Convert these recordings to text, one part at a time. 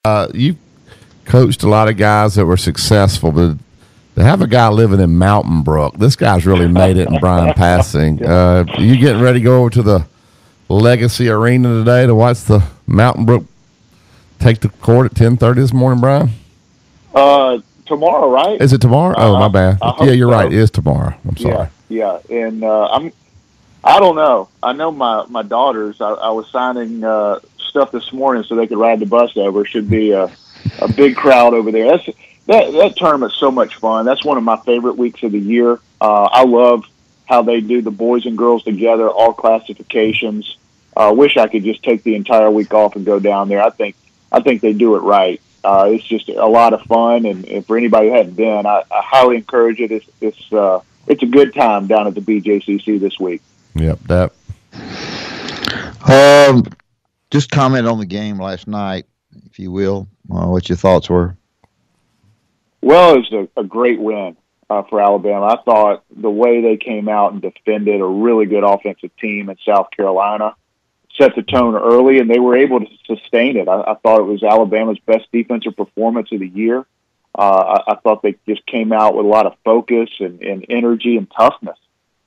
You coached a lot of guys that were successful, but to have a guy living in Mountain Brook, this guy's really made it in Bryan Passink. You getting ready to go over to the Legacy Arena today to watch the Mountain Brook take the court at 10:30 this morning, Brian? Tomorrow, right? Is it tomorrow? Oh, my bad. Yeah, you're right. It is tomorrow. I'm sorry. Yeah. And I don't know. I know my daughters. I was signing stuff this morning so they could ride the bus over. Should be a big crowd over there. That tournament's so much fun. That's one of my favorite weeks of the year. I love how they do the boys and girls together, all classifications. Wish I could just take the entire week off and go down there. I think they do it right. It's just a lot of fun, and for anybody who hadn't been, I highly encourage it. It's a good time down at the BJCC this week. Yep, that. Just comment on the game last night, if you will. What your thoughts were? Well, it was a great win for Alabama. I thought the way they came out and defended a really good offensive team in South Carolina set the tone early, and they were able to sustain it. I thought it was Alabama's best defensive performance of the year. I thought they just came out with a lot of focus and energy and toughness.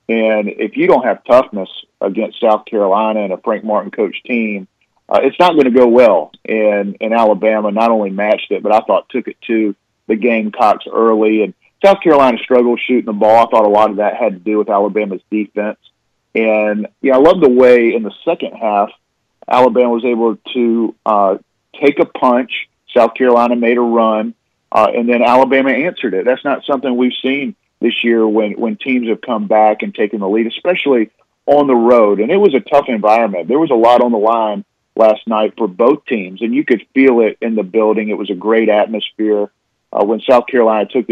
And if you don't have toughness against South Carolina and a Frank Martin coach team, it's not going to go well. And Alabama not only matched it, but I thought took it to the Gamecocks early. And South Carolina struggled shooting the ball. I thought a lot of that had to do with Alabama's defense. And, I love the way in the second half Alabama was able to take a punch. South Carolina made a run, and then Alabama answered it. That's not something we've seen this year when teams have come back and taken the lead, especially on the road. And it was a tough environment. There was a lot on the line last night for both teams, and you could feel it in the building. It was a great atmosphere. When South Carolina took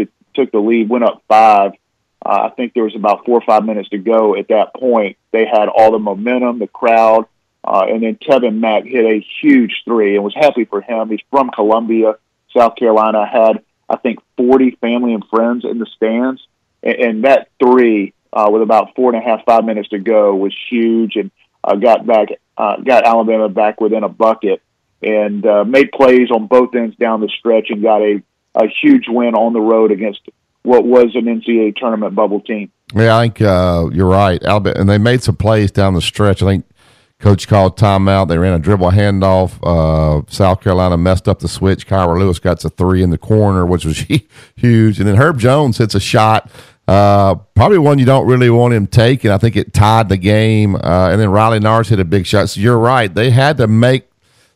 the lead, went up 5, I think there was about 4 or 5 minutes to go at that point. They had all the momentum, the crowd, and then Tevin Mack hit a huge 3 and was happy for him. He's from Columbia. South Carolina had, I think, 40 family and friends in the stands. And that 3, with about 4.5, 5 minutes to go, was huge and got Alabama back within a bucket and made plays on both ends down the stretch and got a huge win on the road against what was an NCAA tournament bubble team. Yeah, I think you're right. Alabama, and they made some plays down the stretch. I think Coach called timeout. They ran a dribble handoff. South Carolina messed up the switch. Kyra Lewis got to 3 in the corner, which was huge. And then Herb Jones hits a shot, probably one you don't really want him taking. I think it tied the game. And then Riley Nars hit a big shot. So you're right. They had to make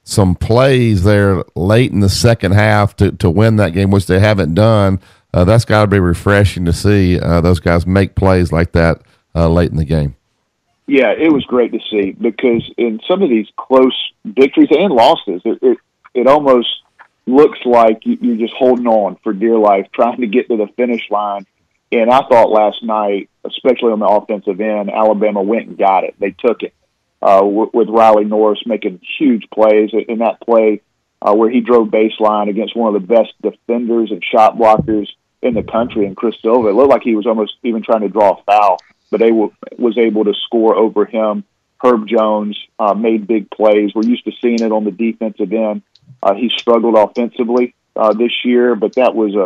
some plays there late in the second half to win that game, which they haven't done. That's got to be refreshing to see those guys make plays like that late in the game. Yeah, it was great to see because in some of these close victories and losses, it almost looks like you're just holding on for dear life, trying to get to the finish line. And I thought last night, especially on the offensive end, Alabama went and got it. They took it with Riley Norris making huge plays in that play where he drove baseline against one of the best defenders and shot blockers in the country, and Chris Silva. It looked like he was almost even trying to draw a foul, but they was able to score over him. Herb Jones made big plays. We're used to seeing it on the defensive end. He struggled offensively this year, but that was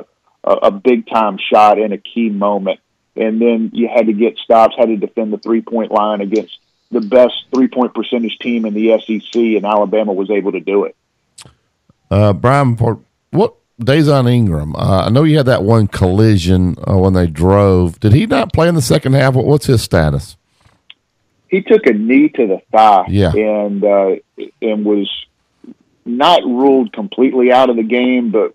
a big-time shot in a key moment. And then you had to get stops, had to defend the three-point line against the best three-point percentage team in the SEC, and Alabama was able to do it. Brian, what Dazon Ingram, I know you had that one collision when they drove. Did he not play in the second half? What's his status? He took a knee to the thigh, yeah, and was not ruled completely out of the game. But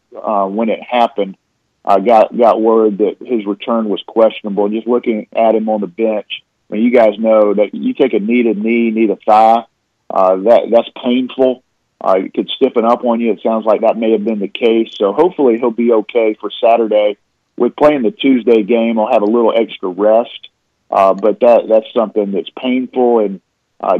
when it happened, I got word that his return was questionable. Just looking at him on the bench, I mean, you guys know that you take a knee to thigh, that's painful. It could stiffen up on you. It sounds like that may have been the case. So hopefully he'll be okay for Saturday. With playing the Tuesday game, he'll have a little extra rest. But that's something that's painful and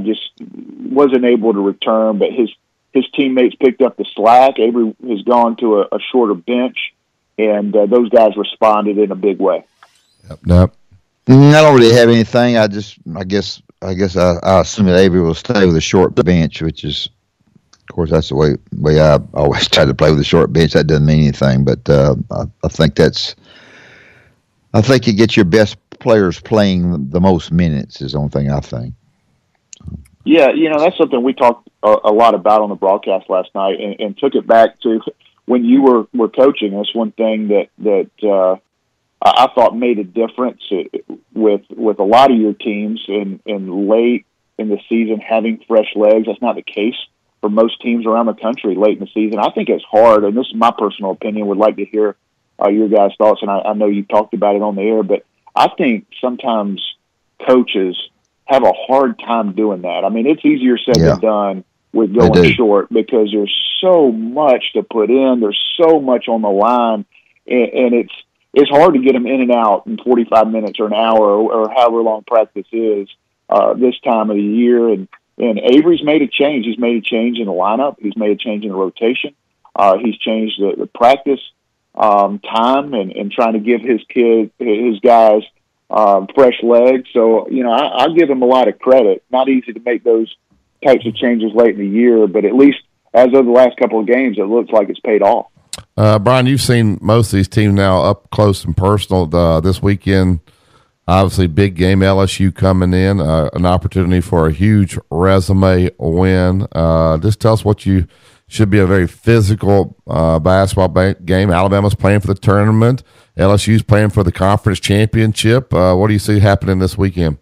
just wasn't able to return. But his teammates picked up the slack. Avery has gone to a shorter bench, and those guys responded in a big way. Yep. I don't really have anything. I guess I assume that Avery will stay with a short bench, which is course, that's the way I always try to play with a short bench. That doesn't mean anything, but I think you get your best players playing the most minutes is the only thing I think. Yeah, that's something we talked a lot about on the broadcast last night, and took it back to when you were coaching. That's one thing that I thought made a difference with a lot of your teams in late in the season having fresh legs. That's not the case for most teams around the country late in the season. I think it's hard, and this is my personal opinion. Would like to hear your guys' thoughts, and I know you talked about it on the air, but I think sometimes coaches have a hard time doing that. I mean, it's easier said than done with going short because there's so much to put in. There's so much on the line, and it's hard to get them in and out in 45 minutes or an hour or however long practice is this time of the year. And Avery's made a change. He's made a change in the lineup. He's made a change in the rotation. He's changed the practice time and trying to give his guys fresh legs. So, I give him a lot of credit. Not easy to make those types of changes late in the year, but at least as of the last couple of games, it looks like it's paid off. Bryan, you've seen most of these teams now up close and personal this weekend. Obviously, big game, LSU coming in, an opportunity for a huge resume win. Just tell us what should be a very physical basketball game. Alabama's playing for the tournament. LSU's playing for the conference championship. What do you see happening this weekend?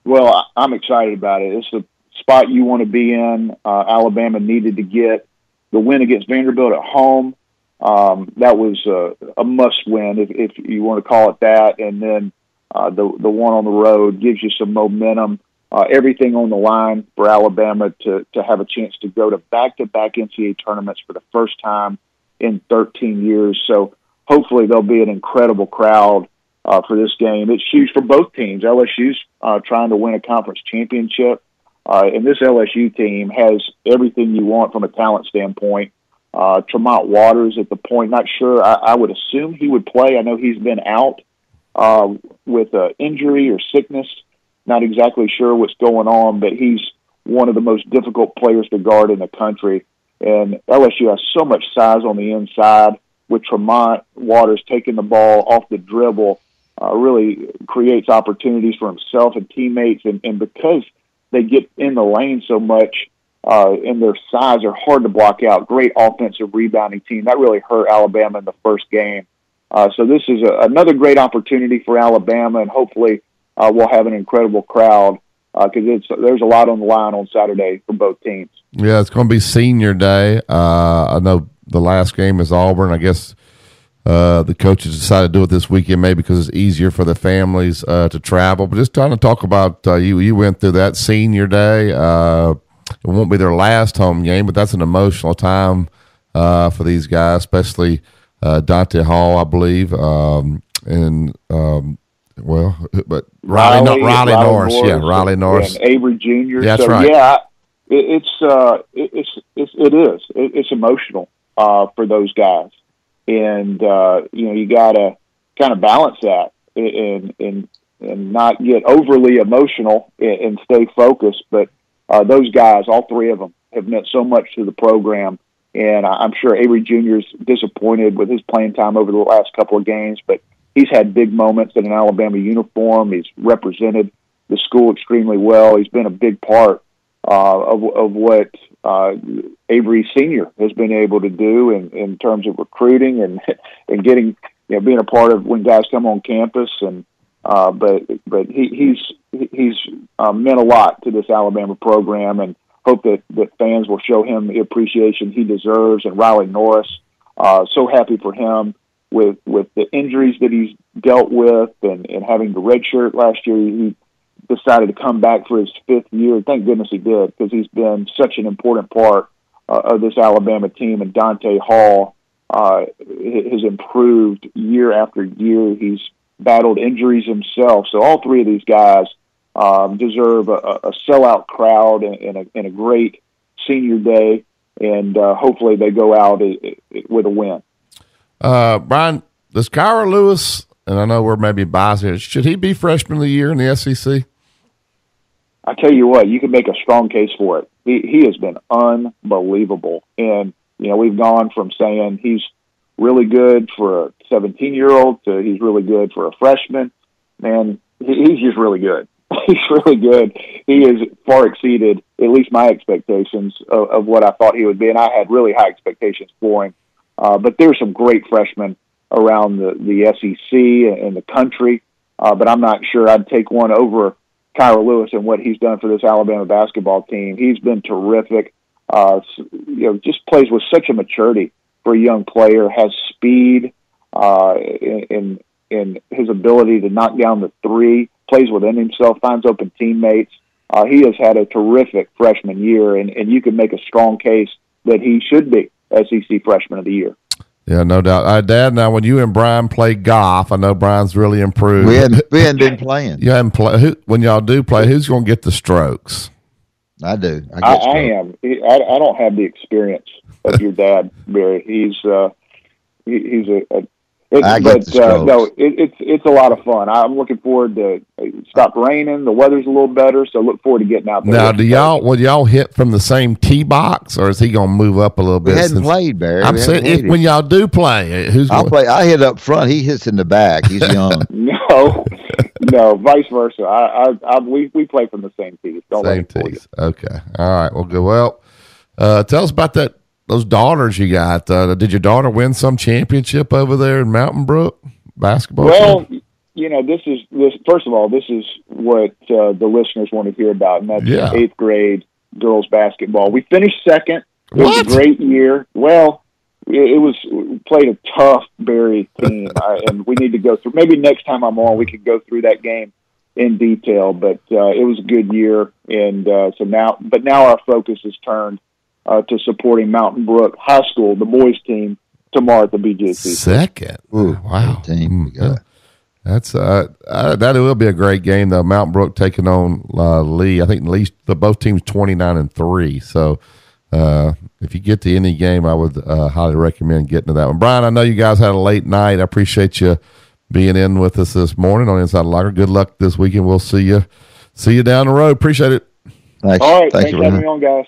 Well, I'm excited about it. It's the spot you want to be in. Alabama needed to get the win against Vanderbilt at home. That was a must-win, if you want to call it that. And then the one on the road gives you some momentum. Everything on the line for Alabama to have a chance to go to back-to-back NCAA tournaments for the first time in 13 years. So hopefully there'll be an incredible crowd for this game. It's huge for both teams. LSU's trying to win a conference championship, and this LSU team has everything you want from a talent standpoint. Tremont Waters at the point, not sure. I would assume he would play. I know he's been out with injury or sickness. Not exactly sure what's going on, but he's one of the most difficult players to guard in the country. And LSU has so much size on the inside with Tremont Waters taking the ball off the dribble, really creates opportunities for himself and teammates. And because they get in the lane so much and their size are hard to block out, great offensive rebounding team. That really hurt Alabama in the first game. So this is another great opportunity for Alabama, and hopefully we'll have an incredible crowd because there's a lot on the line on Saturday for both teams. Yeah, it's going to be senior day. I know the last game is Auburn. I guess the coaches decided to do it this weekend maybe because it's easier for the families to travel. But just trying to talk about you went through that senior day. It won't be their last home game, but that's an emotional time for these guys, especially Dante Hall, I believe, but Riley Norris, Riley Norris, and Avery Jr. That's right. Yeah, it's emotional for those guys, and you got to kind of balance that and not get overly emotional and stay focused. But those guys, all three of them, have meant so much to the program, and I'm sure Avery Jr. is disappointed with his playing time over the last couple of games, but he's had big moments in an Alabama uniform. He's represented the school extremely well. He's been a big part of what Avery Sr. has been able to do in terms of recruiting and getting, being a part of when guys come on campus. And but he's meant a lot to this Alabama program, and hope that fans will show him the appreciation he deserves. And Riley Norris, so happy for him. With the injuries that he's dealt with and having the redshirt last year, he decided to come back for his fifth year. Thank goodness he did, because he's been such an important part of this Alabama team. And Dante Hall has improved year after year. He's battled injuries himself. So all three of these guys deserve a sellout crowd and a great senior day. And hopefully they go out with a win. Bryan, does Kira Lewis, and I know we're maybe biased here, should he be freshman of the year in the SEC? I tell you what, you can make a strong case for it. He has been unbelievable. And, we've gone from saying he's really good for a 17-year-old to he's really good for a freshman. Man, he's just really good. He's really good. He has far exceeded at least my expectations of what I thought he would be, and I had really high expectations for him. But there's some great freshmen around the SEC and the country, but I'm not sure I'd take one over Kyra Lewis and what he's done for this Alabama basketball team. He's been terrific. Just plays with such a maturity for a young player, has speed in his ability to knock down the three, plays within himself, finds open teammates. He has had a terrific freshman year, and you can make a strong case that he should be SEC Freshman of the Year. Yeah, no doubt. Dad, now when you and Bryan play golf, I know Bryan's really improved. We hadn't been playing. You haven't played. When y'all do play, who's going to get the strokes? I do. I am. I don't have the experience of your dad, Barry. He's a it's a lot of fun. I'm looking forward to it stopped raining. The weather's a little better, so look forward to getting out there. Now, will y'all hit from the same tee box, or is he going to move up a little bit? We hadn't played, Barry. I'm saying when y'all do play, I'll play. I hit up front. He hits in the back. He's young. No, vice versa. We play from the same tees. Same tees. Okay. All right. Well, good. Well, tell us about those daughters you got. Did your daughter win some championship over there in Mountain Brook basketball? Well, first of all, this is what the listeners want to hear about, and that's 8th grade girls basketball. We finished second. It was a great year. Well, we played a tough Barry team, and we need to go through. Maybe next time I'm on, we could go through that game in detail. But it was a good year, and now our focus is turned to supporting Mountain Brook High School, the boys team, tomorrow at the BJC. Second, wow, team. That's that will be a great game though. Mountain Brook taking on Lee. I think both teams 29-3. So if you get to any game, I would highly recommend getting to that one. Bryan, I know you guys had a late night. I appreciate you being in with us this morning on Inside the Locker. Good luck this weekend. We'll see you down the road. Appreciate it. Thanks. All right, thanks for having me on, guys.